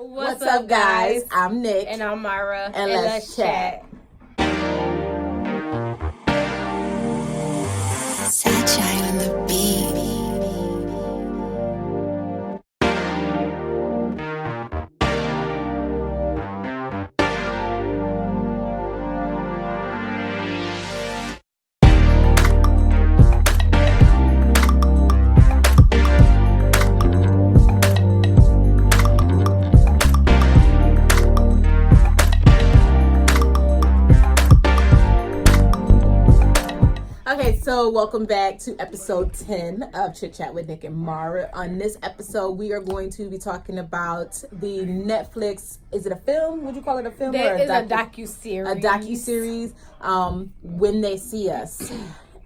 What's up, guys? I'm Nick. And I'm Myra. And let's chat. Satchai on the beat. Okay, so welcome back to episode 10 of Chit Chat with Nick and Mara. On this episode, we are going to be talking about the Netflix, is it a film? Would you call it a film? There is a docuseries. A docuseries, When They See Us.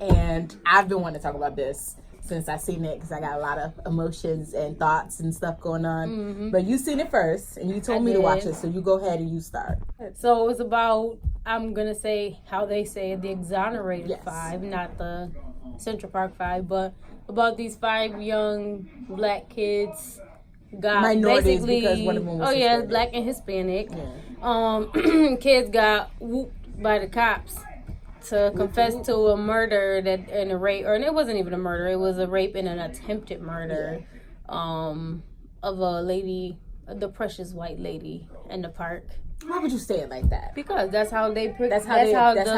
And I've been wanting to talk about this since I've seen it because I got a lot of emotions and thoughts and stuff going on. Mm-hmm. But you seen it first and you told me to watch it, so you go ahead and you start. So it was about, I'm going to say how they say it, the Exonerated Five, not the Central Park Five, but about these 5 young black kids got minorities, basically, because one of them was Hispanic. Black and Hispanic. Yeah. Kids got whooped by the cops to confess to a murder and a rape, and it wasn't even a murder, it was a rape and an attempted murder of a lady, the precious white lady in the park. Why would you say it like that? Because that's how the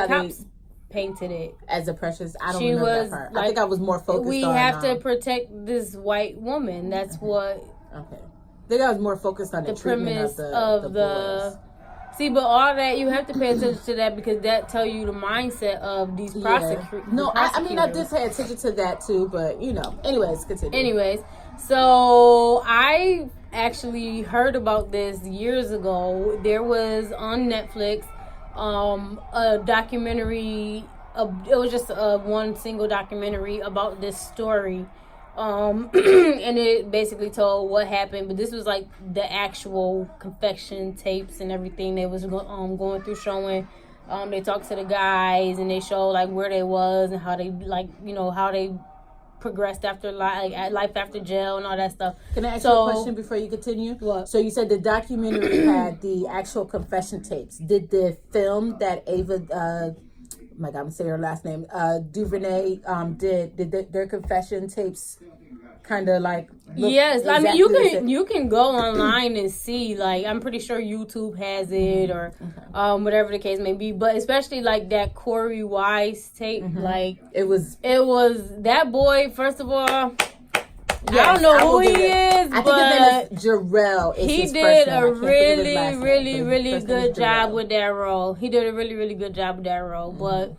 cops painted it. As a precious, I don't remember that part. I think I was more focused on... We have to protect this white woman. That's what... Okay. I think I was more focused on the premise of the See, but all that, you have to pay attention to that because that tell you the mindset of these prosecutors. No, I mean, I did pay attention to that too, but, you know. Anyways, continue. Anyways, so I actually heard about this years ago. There was on Netflix a documentary. It was just one single documentary about this story. And it basically told what happened, but this was like the actual confession tapes and everything they was going through, showing. They talked to the guys and they showed like where they was and how they how they progressed after life after jail and all that stuff. Can I ask you a question before you continue? What? So you said the documentary had the actual confession tapes. Did the film that Ava I'm gonna say her last name, DuVernay, did their confession tapes kind of like... Yes, I mean you can go online and see, like, I'm pretty sure YouTube has it or whatever the case may be, but especially like that Corey Wise tape, like it was that boy. First of all, yes, I don't know who he is, I but think his name is Jarrell. He did a really good job with that role. He did a really good job with that role, but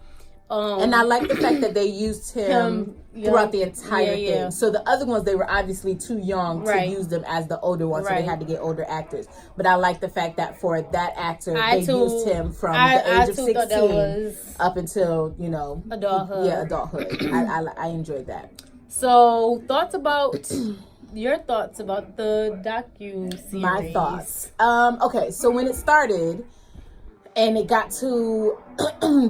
and I like the fact that they used him throughout the entire thing. So the other ones, they were obviously too young to use them as the older ones, so they had to get older actors. But I like the fact that for that actor, they used him from the age of 16 up until, adulthood. Yeah, adulthood. I enjoyed that. So your thoughts about the docu-series? My thoughts. Okay, so when it started and it got to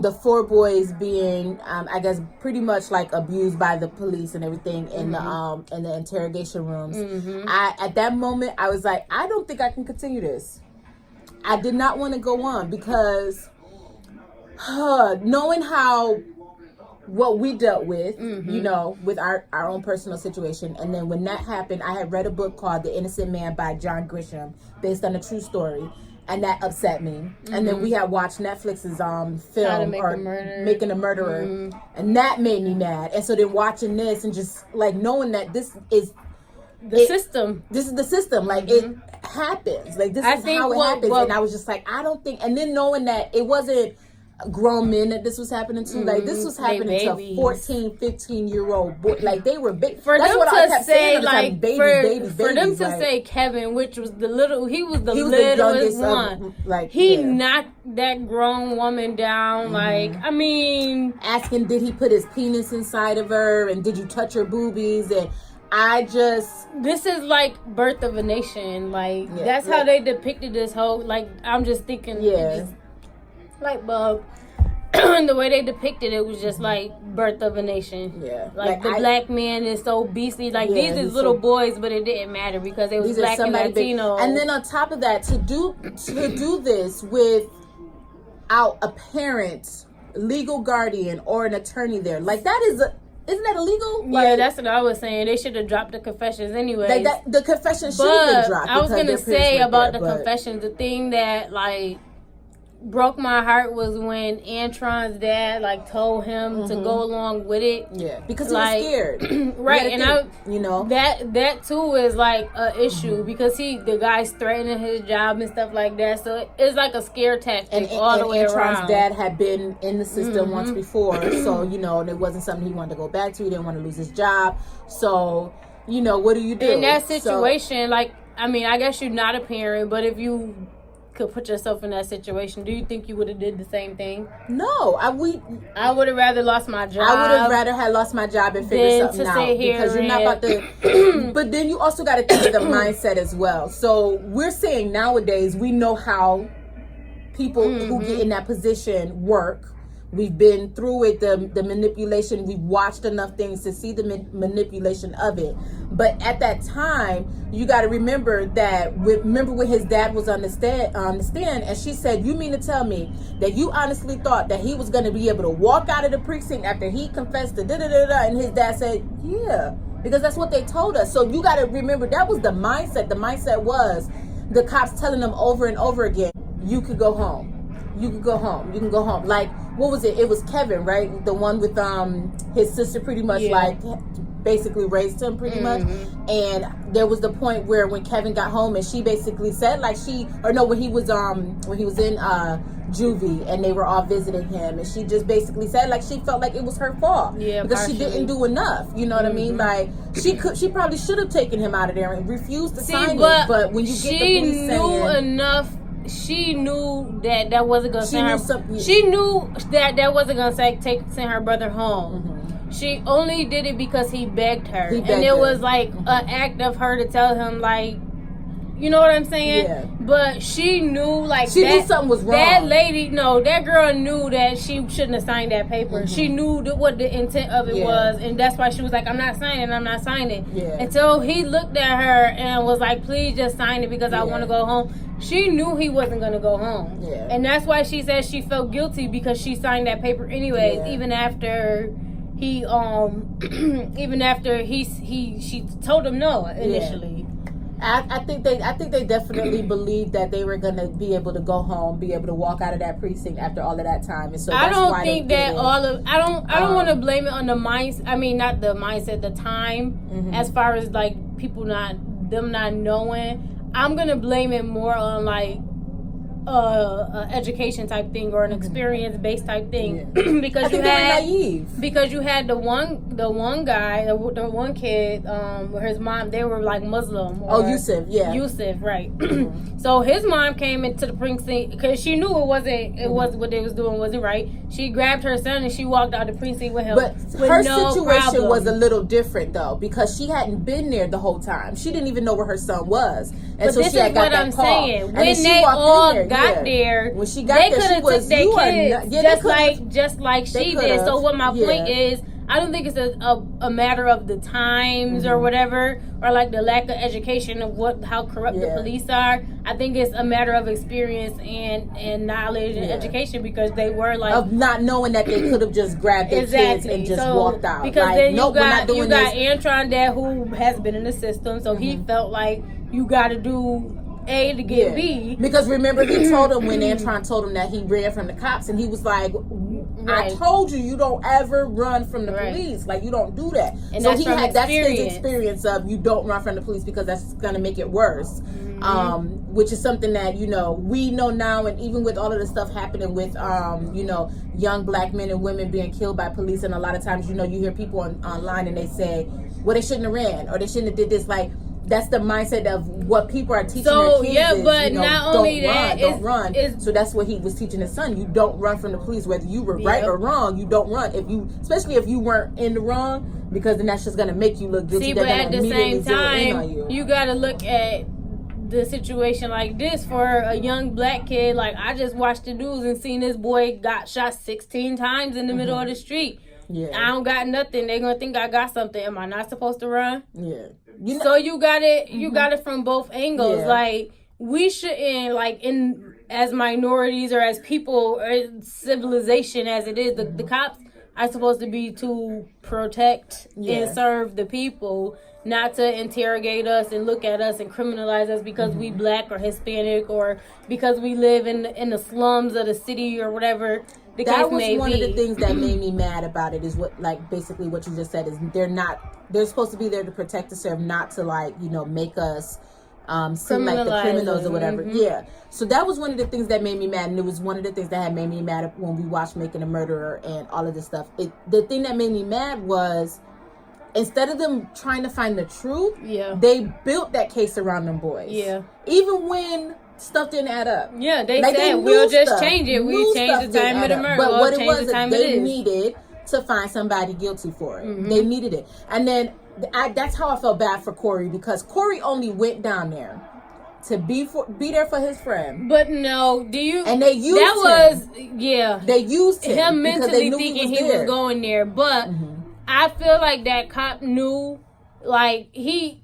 the 4 boys being, I guess, pretty much like abused by the police and everything in the interrogation rooms. At that moment, I was like, I don't think I can continue this. I did not want to go on because knowing what we dealt with, with our own personal situation. And then when that happened, I had read a book called The Innocent Man by John Grisham, based on a true story. And that upset me. And then we had watched Netflix's film, Making a Murderer. And that made me mad. And so then watching this and just like knowing that this is the system. This is the system. Like it happens. Like this is how it happens. And I was just like, I don't think. And then knowing that it wasn't grown men that this was happening to, like this was happening to 14, 15-year-old boy. Like they were big. For That's them what to I kept say, saying, like babies, for them to say Kevin, which was the littlest one, he knocked that grown woman down. Like, I mean, asking did he put his penis inside of her and did you touch her boobies, and this is like Birth of a Nation. Like that's how they depicted this whole, like, I'm just thinking light bulb. the way they depicted it was just like Birth of a Nation. Yeah. Like the black man is so beastly. Like these is little boys, but it didn't matter because they was black and Latino. And then on top of that, to do this without a parent, legal guardian, or an attorney there, like that is isn't that illegal? Yeah, that's what I was saying. They should have dropped the confessions anyway. The confession should have been dropped. I was gonna say about the confessions, the thing that like broke my heart was when Antron's dad like told him to go along with it. Yeah, because he was scared. Right, and that too is like a issue because the guy's threatening his job and stuff like that. So it's like a scare tactic all the way around. Antron's dad had been in the system once before, so it wasn't something he wanted to go back to. He didn't want to lose his job. So what do you do in that situation? Like, I mean, I guess you're not a parent, but if you could put yourself in that situation, do you think you would have did the same thing? No, I would have rather lost my job. I would have rather had lost my job and figured something out because you're not about to. But then you also got to think of the mindset as well. So we're saying nowadays we know how people who get in that position work. We've been through it, the manipulation. We've watched enough things to see the manipulation of it. But at that time, you got to remember when his dad was on the stand, and she said, "You mean to tell me that you honestly thought that he was going to be able to walk out of the precinct after he confessed to da-da-da-da?" And his dad said, "Yeah, because that's what they told us." So you got to remember that was the mindset. The mindset was the cops telling them over and over again, "You could go home. You can go home. You can go home." Like, what was it? It was Kevin, right? The one with his sister pretty much like basically raised him pretty much. And there was the point where when Kevin got home and she basically said when he was in juvie and they were all visiting him, and she just basically said like she felt like it was her fault because she didn't do enough. You know what I mean? Like she probably should have taken him out of there and refused to sign it. But when you get the police saying enough. She knew that wasn't gonna send her. She knew that wasn't gonna send her brother home. She only did it because he begged her, and it was like an act of her to tell him, like, you know what I'm saying? Yeah. But she knew, like, she knew something was wrong. That girl knew that she shouldn't have signed that paper. She knew what the intent of it was, and that's why she was like, I'm not signing. Yeah. Until he looked at her and was like, please just sign it because I want to go home. She knew he wasn't going to go home. Yeah. And that's why she said she felt guilty because she signed that paper anyways, even after he she told him no initially. I think they definitely believed that they were gonna be able to go home, be able to walk out of that precinct after all of that time, and so that's why they did it. I don't want to blame it on the mindset. I mean, not the mindset, the time. As far as like people not knowing, I'm gonna blame it more on like education type thing or an experience based type thing because I think they were naive. Because you had the one guy, the one kid, his mom, they were like Muslim. Yusuf, Yusuf, right? So his mom came into the precinct because she knew it wasn't what they was doing wasn't right. She grabbed her son and she walked out the precinct with him. But her situation was a little different though because she hadn't been there the whole time. She didn't even know where her son was, and so she had got that call. Saying. When they all got there, when she got they there, could have took their kids just like she did. So what my point is, I don't think it's a matter of the times or whatever, or like the lack of education of how corrupt the police are. I think it's a matter of experience and knowledge and education because they were like of not knowing that they could have just grabbed their kids and just walked out. Because like, then you got Antron there who has been in the system, so he felt like you got to do A to get B. Because remember, he told him when Antron told him that he ran from the cops, and he was like, I told you don't ever run from the police. Like, you don't do that. And so that's his experience of you don't run from the police because that's going to make it worse. Which is something that, we know now, and even with all of the stuff happening with, young black men and women being killed by police, and a lot of times, you hear people online and they say, well, they shouldn't have ran, or they shouldn't have did this, like, that's the mindset of what people are teaching their kids. But not only that, don't run. So that's what he was teaching his son. You don't run from the police, whether you were right or wrong. You don't run especially if you weren't in the wrong, because then that's just gonna make you look guilty. See, but at the same time, you gotta look at the situation like this for a young black kid. Like, I just watched the news and seen this boy got shot 16 times in the middle of the street. Yeah. I don't got nothing. They gonna think I got something. Am I not supposed to run? Yeah. So you got it. You got it from both angles. Yeah. Like, we shouldn't, like, in as minorities or as people or civilization as it is, the cops are supposed to be to protect and serve the people, not to interrogate us and look at us and criminalize us because we black or Hispanic or because we live in the slums of the city or whatever the case may be. That was one of the things that made me mad about it, is what, like, basically what you just said, is they're supposed to be there to protect and serve, not to, like, you know, make us seem like the criminals or whatever. Yeah. So that was one of the things that made me mad, and it was one of the things that had made me mad when we watched Making a Murderer and all of this stuff. The thing that made me mad was, instead of them trying to find the truth, they built that case around them boys. Yeah. Even when stuff didn't add up. Yeah, they said, we'll just change it. We changed the time of the murder. But what it was, they needed to find somebody guilty for it. They needed it. And then that's how I felt bad for Corey, because Corey only went down there to be there for his friend. But no, and they used they used him mentally thinking he was going there. But I feel like that cop knew, like, it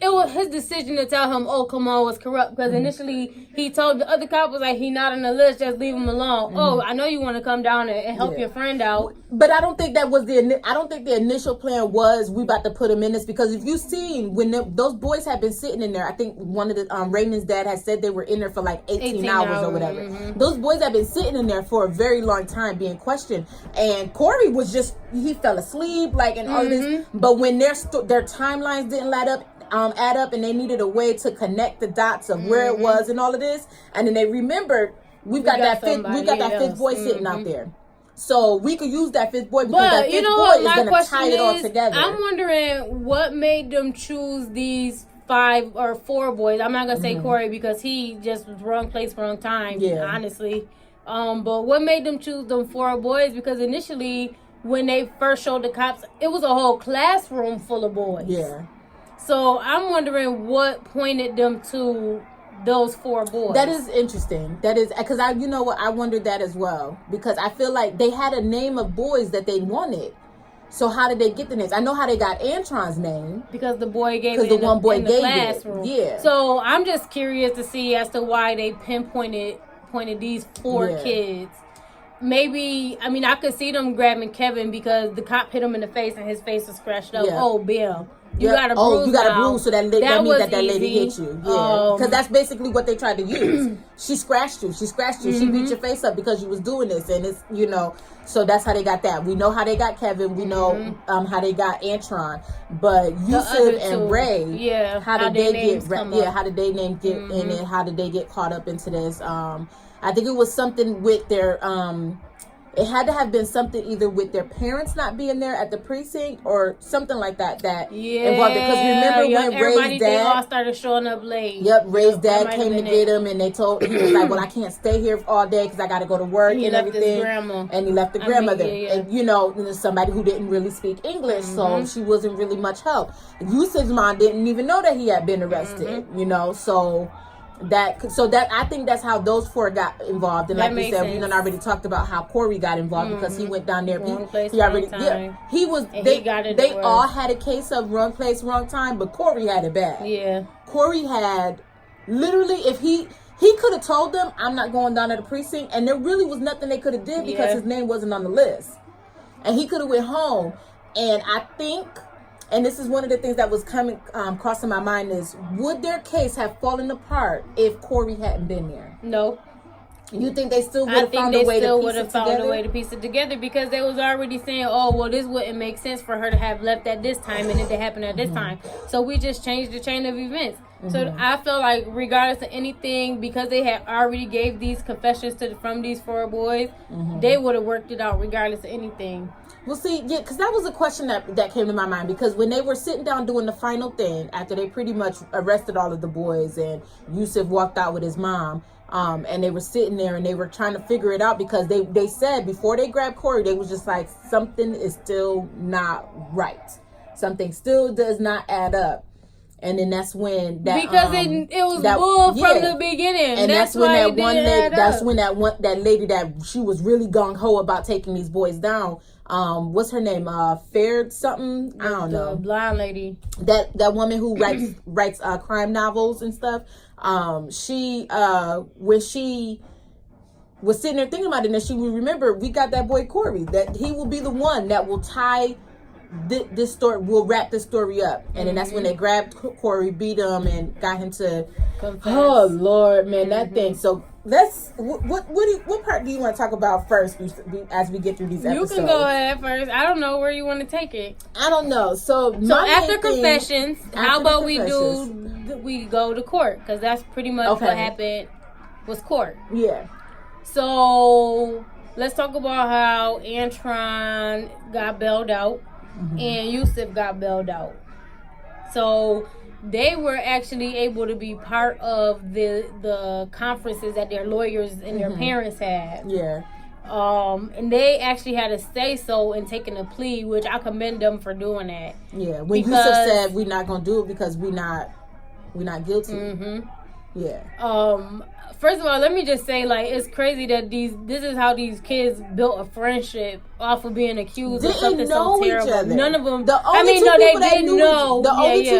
was his decision to tell him, oh, come on, was corrupt, because initially he told the other cop, was like, he not on the list, just leave him alone. Oh, I know you want to come down and help your friend out, but I don't think that was I don't think the initial plan was, we about to put him in this, because if you seen when those boys had been sitting in there, I think one of the Raymond's dad had said they were in there for like 18 hours or whatever. Those boys had been sitting in there for a very long time being questioned, and Corey was just, he fell asleep, like, and all this. But when their timelines didn't add up, and they needed a way to connect the dots of where it was and all of this, and then they remembered, we got that fifth boy sitting out there, so we could use that fifth boy, because that fifth boy is going to tie it all together. I'm wondering what made them choose these 5 or 4 boys. I'm not gonna say Corey, because he just was wrong place, wrong time, honestly. But what made them choose them 4 boys? Because initially, when they first showed the cops, it was a whole classroom full of boys. Yeah. So I'm wondering what pointed them to those 4 boys. That is interesting. That is, because you know what, I wondered that as well, because I feel like they had a name of boys that they wanted. So how did they get the names? I know how they got Antron's name, because the boy gave it in the classroom. Yeah. So I'm just curious to see as to why they pointed these 4 kids. Maybe, I mean, I could see them grabbing Kevin because the cop hit him in the face and his face was scratched up. Oh, Bill. You got a bruise. Oh, you got a bruise, so that means that lady hit you. Yeah, because that's basically what they tried to use. She scratched you. She beat your face up because you was doing this, and it's, you know, so that's how they got that. We know how they got Kevin. We know how they got Antron, but Yusuf and Ray, how did they name get in it? How did they get caught up into this? I think it was something with their it had to have been something either with their parents not being there at the precinct or something like that involved it. Because remember when Ray's dad, they all started showing up late. Ray's dad came to get him, and he was like, well, I can't stay here all day because I got to go to work and everything. And he left the grandmother. And, you know, somebody who didn't really speak English, so she wasn't really much help. Yusuf's mom didn't even know that he had been arrested, you know, so that I think that's how those 4 got involved. And like we said, we done already talked about how Corey got involved because he went down there. They all had a case of wrong place, wrong time, but Corey had it bad. Yeah, Corey had literally, if he could have told them, I'm not going down to the precinct, and there really was nothing they could have did because his name wasn't on the list, and he could have went home. And I think, and this is one of the things that was crossing my mind, is, would their case have fallen apart if Corey hadn't been there? No. You think they still would have found a way to piece it together? Because they was already saying, oh, well, this wouldn't make sense for her to have left at this time and it to happen at this time. So we just changed the chain of events. So I feel like regardless of anything, because they had already gave these confessions from these 4 boys, they would have worked it out regardless of anything. Well, see, yeah, because that was a question that came to my mind, because when they were sitting down doing the final thing, after they pretty much arrested all of the boys and Yusuf walked out with his mom, and they were sitting there and they were trying to figure it out, because they said before they grabbed Corey, they was just like, something is still not right. Something still does not add up. And then that's when that because it was bull from the beginning, and that's when why that it one didn't lady, add that's up. when that lady that she was really gung ho about taking these boys down. What's her name? Fair something. I don't know. The blind lady. That woman who writes crime novels and stuff. She when she was sitting there thinking about it, and she would remember, we got that boy Corey, that he will be the one that will tie this story, will wrap this story up. And then that's when they grabbed Corey, beat him, and got him to confess. Oh Lord, man, that thing. So that's what part do you want to talk about first as we get through these episodes? You can go ahead first. I don't know where you want to take it. I don't know. So after confessions, how about we go to court, because that's pretty much what happened was court. Yeah. So let's talk about how Antron got bailed out and Yusuf got bailed out. So they were actually able to be part of the conferences that their lawyers and their parents had. Yeah. And they actually had to say so in taking a plea, which I commend them for doing that. Yeah. When Yusuf said we're not gonna do it because we're not guilty. Yeah. First of all, let me just say, like, it's crazy that this is how these kids built a friendship off of being accused of something so terrible. None of them. The only two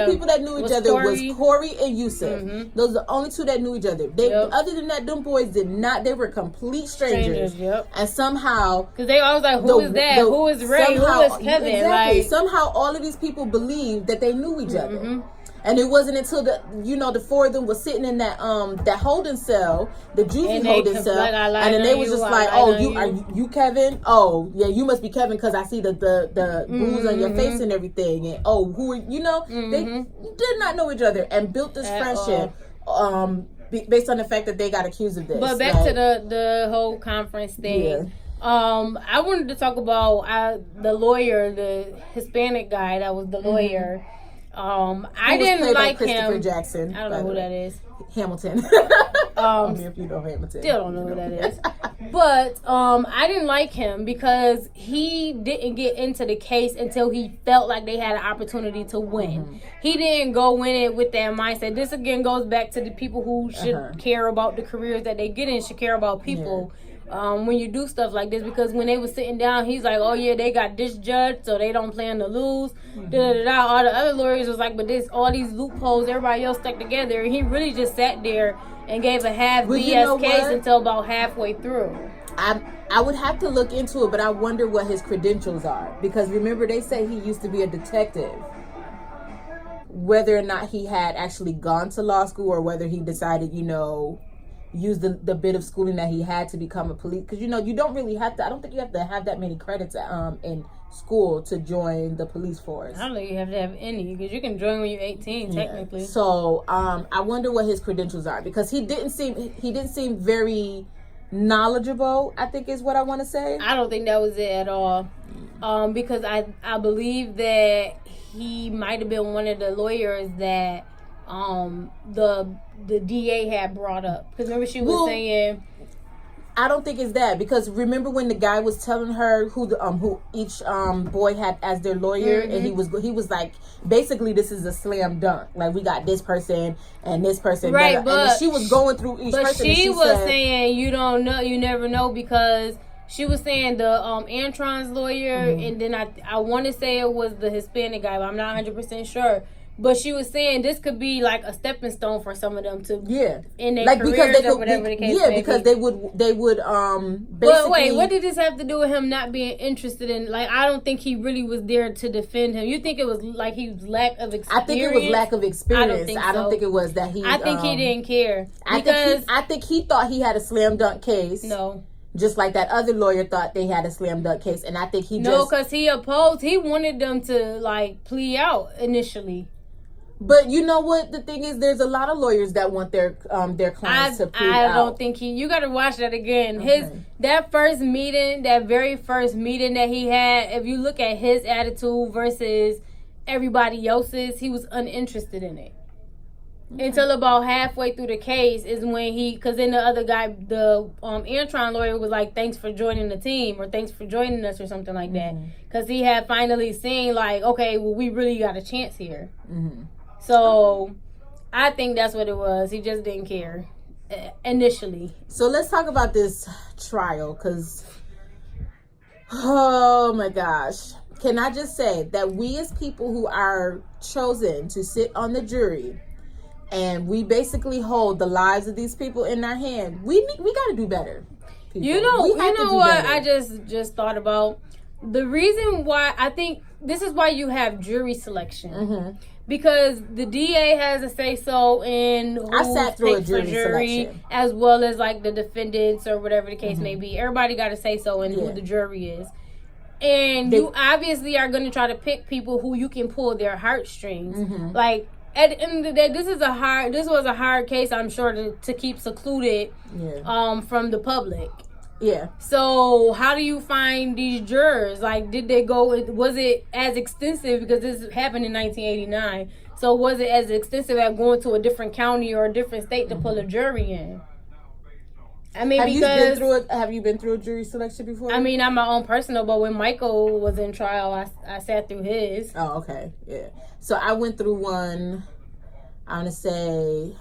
people that knew each other was Corey and Yusuf. Those are the only two that knew each other. Other than that, them boys did not. They were complete strangers. And somehow, because they always like, who is that? Who is Ray? Who is Kevin? Exactly. Like, somehow, all of these people believed that they knew each other. And it wasn't until the four of them was sitting in that holding cell, the juvie holding cell, and then they was just like, "Oh, you Kevin? Oh, yeah, you must be Kevin because I see the bruise on your face and everything." And who are They did not know each other and built this friendship based on the fact that they got accused of this. But back to the whole conference thing. Yeah. I wanted to talk about the lawyer, the Hispanic guy that was the lawyer. I didn't like him. Jackson. I don't know who that is. Hamilton. If you know Hamilton. Still don't know who that is. But I didn't like him because he didn't get into the case until he felt like they had an opportunity to win. He didn't go in it with that mindset. This again goes back to the people who should care about the careers that they get in, should care about people. When you do stuff like this, because when they were sitting down, he's like, "Oh yeah, they got this judge, so they don't plan to lose." All the other lawyers was like, "But all these loopholes, everybody else stuck together." And he really just sat there and gave a half BS case until about halfway through. I would have to look into it, but I wonder what his credentials are, because remember they say he used to be a detective. Whether or not he had actually gone to law school, or whether he decided, use the bit of schooling that he had to become a police, because you don't really have to. I don't think you have to have that many credits in school to join the police force. I don't think you have to have any, because you can join when you're 18 technically. So I wonder what his credentials are, because he didn't seem very knowledgeable, I think is what I want to say. I don't think that was it at all, because I believe that he might have been one of the lawyers that the DA had brought up, because remember she was saying, I don't think it's that, because remember when the guy was telling her who each boy had as their lawyer, and he was like, basically this is a slam dunk, like we got this person and this person, right? And she was going through each person. But she was saying, you don't know, you never know, because she was saying the Antron's lawyer, and then I want to say it was the Hispanic guy, but I'm not 100% sure. But she was saying this could be like a stepping stone for some of them to in their careers or whatever the case may be. Because they would basically. But wait, what did this have to do with him not being interested in? Like, I don't think he really was there to defend him. You think it was like he was lack of experience? I think it was lack of experience. I don't think it was that he. I think he didn't care. I think he thought he had a slam dunk case. No. Just like that other lawyer thought they had a slam dunk case, and I think he because he opposed. He wanted them to like plea out initially. But you know what? The thing is, there's a lot of lawyers that want their clients to plead out. I don't think you got to watch that again. Okay. That very first meeting that he had, if you look at his attitude versus everybody else's, he was uninterested in it. Okay. Until about halfway through the case is when because then the other guy, the Antron lawyer, was like, "Thanks for joining the team," or "Thanks for joining us," or something like that. Because he had finally seen, like, okay, well, we really got a chance here. So I think that's what it was. He just didn't care initially. So let's talk about this trial, because, oh my gosh. Can I just say that we as people who are chosen to sit on the jury, and we basically hold the lives of these people in our hand, we got to do better. People. You know what better. I just thought about? The reason why I think this is why you have jury selection. Mm-hmm. Because the DA has a say-so in who sat through picks a jury, as well as like the defendants or whatever the case may be. Everybody got a say-so in who the jury is. And you obviously are going to try to pick people who you can pull their heartstrings. Mm-hmm. Like, at the end of the day, this was a hard case, I'm sure, to keep secluded from the public. Yeah. So how do you find these jurors? Like, did they go? Was it as extensive, because this happened in 1989? So was it as extensive as going to a different county or a different state to pull a jury in? I mean, have you been through a jury selection before? I mean, not my own personal, but when Michael was in trial, I sat through his. Oh, okay, yeah. So I went through one. I want to say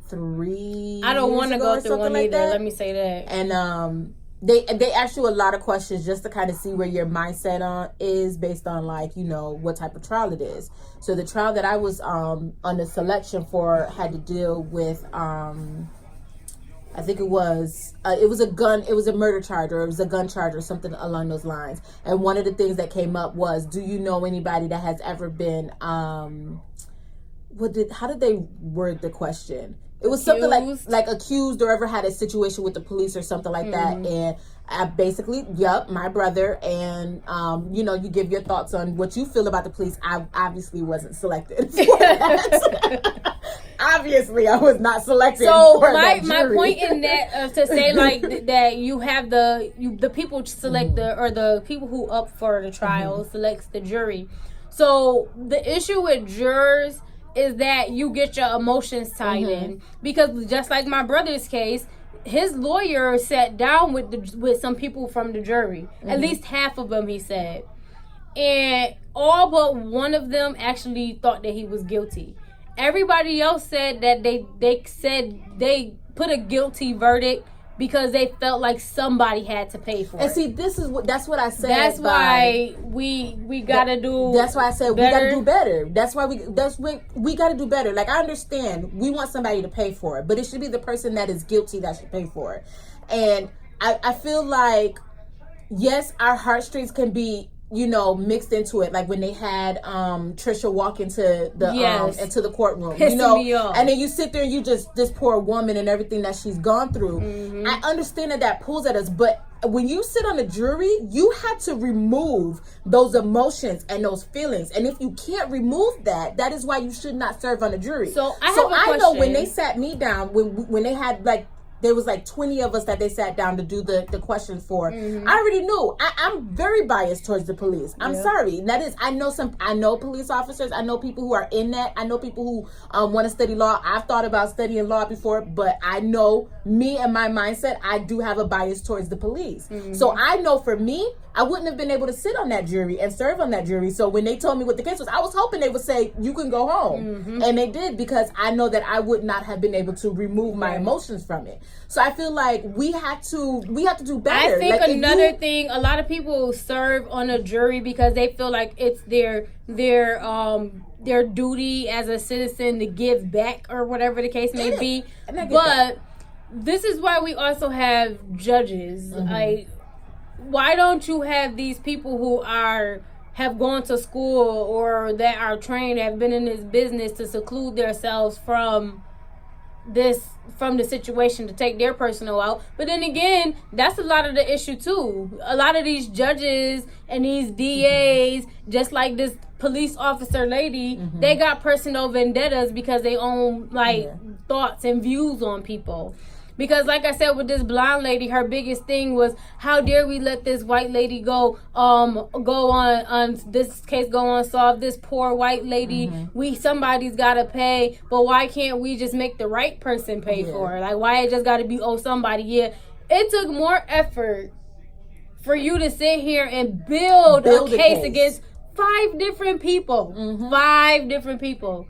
3. I don't want to go through one either. Let me say that. And they ask you a lot of questions just to kind of see where your mindset is based on, like, you know, what type of trial it is. So the trial that I was on the selection for had to deal with I think it was a murder charge, or it was a gun charge or something along those lines. And one of the things that came up was, do you know anybody that has ever been how did they word the question? It was accused? Something like accused, or ever had a situation with the police or something like that. And I basically, my brother, and you give your thoughts on what you feel about the police. I obviously wasn't selected for that. Obviously, I was not selected. So my point in that to say like that you have the people select the people who up for the trial selects the jury. So the issue with jurors is that you get your emotions tied in, because just like my brother's case, his lawyer sat down with some people from the jury, at least half of them, he said, and all but one of them actually thought that he was guilty. Everybody else said that they put a guilty verdict because they felt like somebody had to pay for it. And see, that's what I said. That's why we gotta do. That's why I said we gotta do better. That's why we gotta do better. Like, I understand we want somebody to pay for it, but it should be the person that is guilty that should pay for it. And I feel like, yes, our heartstrings can be, mixed into it, like when they had Trisha walk into the courtroom, me off. And then you sit there and you just, this poor woman and everything that she's gone through. I understand that pulls at us, but when you sit on a jury, you have to remove those emotions and those feelings, and if you can't remove that is why you should not serve on a jury. So I know when they sat me down, when they had like, there was like 20 of us that they sat down to do the questions for. I already knew. I'm very biased towards the police. I'm sorry. That is, I know police officers. I know people who are in that. I know people who want to study law. I've thought about studying law before, but I know me and my mindset, I do have a bias towards the police. So I know for me, I wouldn't have been able to sit on that jury and serve on that jury. So when they told me what the case was, I was hoping they would say, you can go home. And they did, because I know that I would not have been able to remove my emotions from it. So I feel like we have to do better. I think like another thing, a lot of people serve on a jury because they feel like it's their duty as a citizen to give back, or whatever the case may be. But this is why we also have judges. Like, why don't you have these people who have gone to school or that are trained, have been in this business, to seclude themselves from the situation, to take their personal out? But then again, that's a lot of the issue too. A lot of these judges and these DAs, just like this police officer lady, they got personal vendettas because they own thoughts and views on people. Because like I said, with this blonde lady, her biggest thing was, how dare we let this white lady go on this case, go on solve this poor white lady. Somebody's gotta pay, but why can't we just make the right person pay for it? Like, why it just gotta be somebody? Yeah, it took more effort for you to sit here and build a case against 5 different people. 5 different people.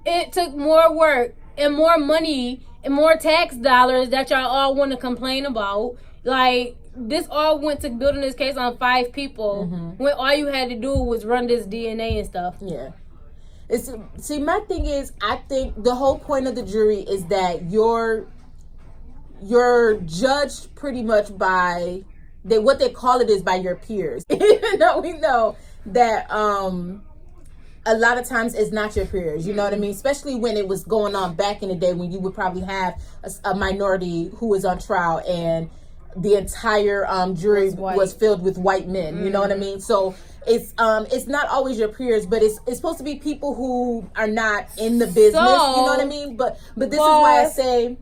It took more work and more money and more tax dollars that y'all all want to complain about. Like, this all went to building this case on 5 people when all you had to do was run this DNA and stuff. Yeah. See, my thing is, I think the whole point of the jury is that you're judged pretty much by what they call it is by your peers. Even though we know that a lot of times it's not your peers, you know what I mean? Especially when it was going on back in the day when you would probably have a minority who was on trial and the entire jury was filled with white men, you know what I mean? So it's not always your peers, but it's supposed to be people who are not in the business, you know what I mean? But this is why I say,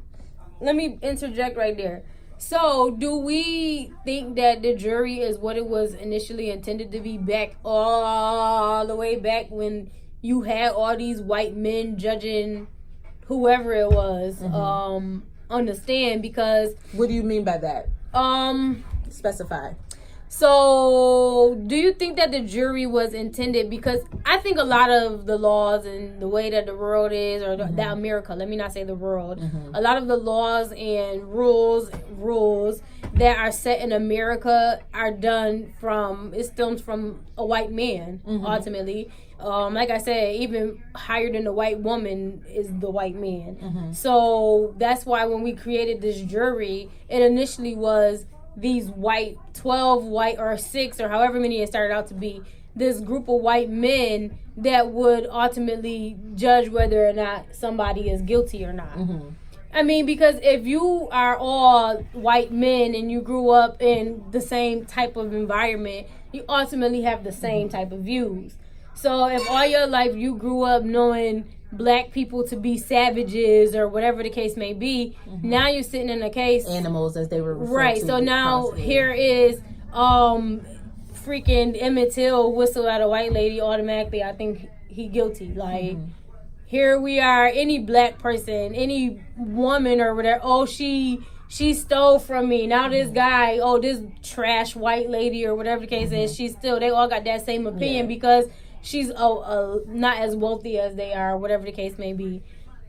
let me interject right there. So, do we think that the jury is what it was initially intended to be back all the way back when you had all these white men judging whoever it was on the stand? Because what do you mean by that? Specify. So, do you think that the jury was intended? Because I think a lot of the laws and the way that the world is, or that America, let me not say the world, a lot of the laws and rules that are set in America are done from, it stems from a white man, ultimately. Like I said, even higher than the white woman is the white man. So, that's why when we created this jury, it initially was these 12 white or 6 or however many it started out to be, this group of white men that would ultimately judge whether or not somebody is guilty or not. I mean, because if you are all white men and you grew up in the same type of environment, you ultimately have the same type of views. So if all your life you grew up knowing black people to be savages or whatever the case may be, now you're sitting in a case, animals as they were referred right to, so now constantly. Here is freaking Emmett Till whistle at a white lady, automatically I think he guilty. Like here we are, any black person, any woman or whatever, oh she stole from me. Now this guy, oh this trash white lady or whatever the case is, they all got that same opinion because she's not as wealthy as they are, whatever the case may be.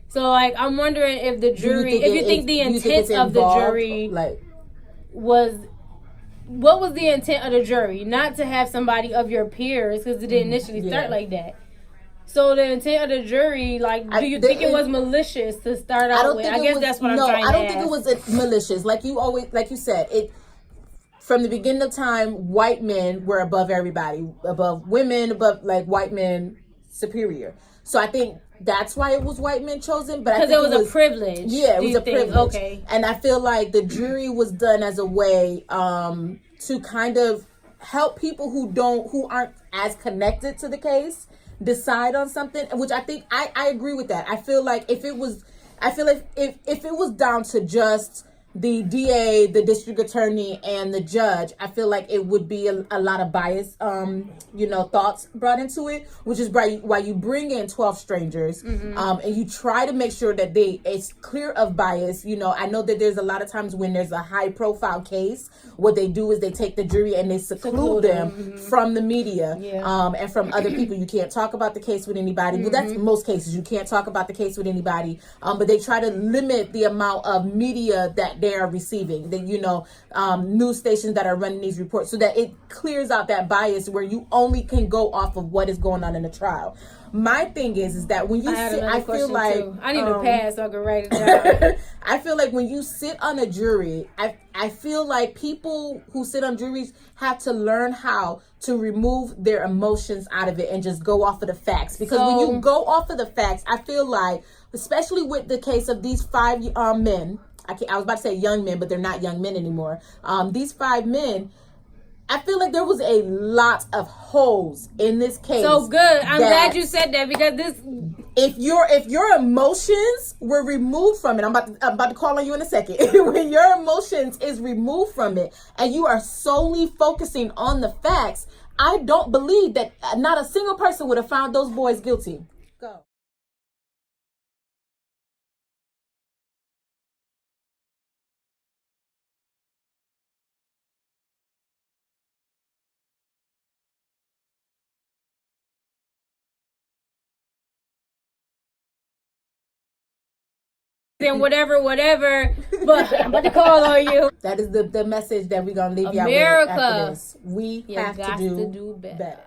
So, like, I'm wondering if the jury, if you think the intent of the jury was, what was the intent of the jury? Not to have somebody of your peers, because it didn't initially start like that. So the intent of the jury, like, do you think it was malicious to start out with? I guess that's what I'm trying to ask. No, I don't think it was malicious. Like you said, it. From the beginning of time, white men were above everybody, above women, above like white men, superior. So I think that's why it was white men chosen. But because it was a privilege. Yeah, it was a privilege. Okay. And I feel like the jury was done as a way to kind of help people who aren't as connected to the case decide on something. Which I think I agree with that. I feel like if it was down to just the DA, the district attorney, and the judge, I feel like it would be a lot of bias, thoughts brought into it, which is why you bring in 12 strangers, and you try to make sure that it's clear of bias. You know, I know that there's a lot of times when there's a high profile case, what they do is they take the jury and they seclude them from the media, and from other people. You can't talk about the case with anybody. Well, that's most cases. You can't talk about the case with anybody, but they try to limit the amount of media that they are receiving, news stations that are running these reports, so that it clears out that bias where you only can go off of what is going on in the trial. My thing is that when you I feel like too. I need to pass so I can write it down. I feel like when you sit on a jury, I feel like people who sit on juries have to learn how to remove their emotions out of it and just go off of the facts. Because when you go off of the facts, I feel like, especially with the case of these 5 men, I was about to say young men, but they're not young men anymore. These 5 men, I feel like there was a lot of holes in this case. So good. I'm glad you said that, because this. If your emotions were removed from it, I'm about to call on you in a second. When your emotions is removed from it and you are solely focusing on the facts, I don't believe that not a single person would have found those boys guilty. Go. and whatever. But I'm about to call on you. That is the message that we're gonna leave y'all with America. after this. We You have got to to do do better. better.